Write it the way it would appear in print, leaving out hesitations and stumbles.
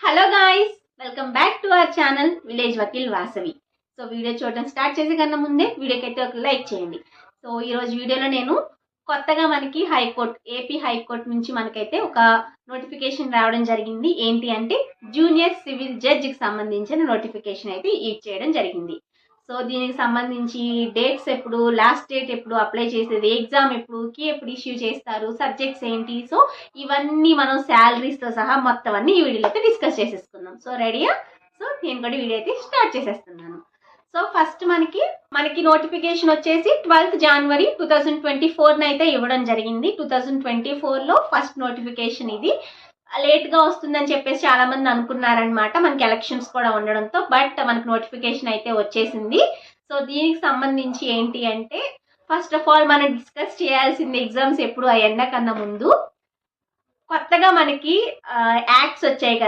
Hello guys, welcome back to our channel village Vakeel Vasavi. So video చూడడం start చేసే కన్నా ముందే వీడియోకి అయితే ఒక లైక్ చేయండి. సో ఈరోజు వీడియోలో నేను కొత్తగా మనకి ఏపీ హైకోర్టు నుంచి మనకైతే ఒక నోటిఫికేషన్ రావడం జరిగింది. ఏంటి అంటే జూనియర్ సివిల్ జడ్జికి సంబంధించిన నోటిఫికేషన్ అయితే ఇచ్చేయడం జరిగింది. సో దీనికి సంబంధించి డేట్స్ ఎప్పుడు, లాస్ట్ డేట్ ఎప్పుడు, అప్లై చేసేది, ఎగ్జామ్ ఎప్పుడు, కీ ఎప్పుడు ఇష్యూ చేస్తారు, సబ్జెక్ట్స్ ఏంటి, సో ఇవన్నీ మనం శాలరీస్తో సహా మొత్తం అన్ని ఈ వీడియోలో అయితే డిస్కస్ చేసేసుకుందాం. సో రెడీయా? సో నేను కూడా వీడియో అయితే స్టార్ట్ చేసేస్తున్నాను. సో ఫస్ట్ మనకి నోటిఫికేషన్ వచ్చేసి 12th January 2024 అయితే ఇవ్వడం జరిగింది. 2024లో ఫస్ట్ నోటిఫికేషన్ ఇది. లేట్గా వస్తుందని చెప్పేసి చాలా మంది అనుకున్నారనమాట, మనకి ఎలక్షన్స్ కూడా ఉండడంతో. బట్ మనకి నోటిఫికేషన్ అయితే వచ్చేసింది. సో దీనికి సంబంధించి ఏంటి అంటే ఫస్ట్ ఆఫ్ ఆల్ మనం డిస్కస్ చేయాల్సింది ఎగ్జామ్స్ ఎప్పుడు ఆ ఎండ కన్నా ముందు కొత్తగా మనకి యాక్ట్స్ వచ్చాయి కదా.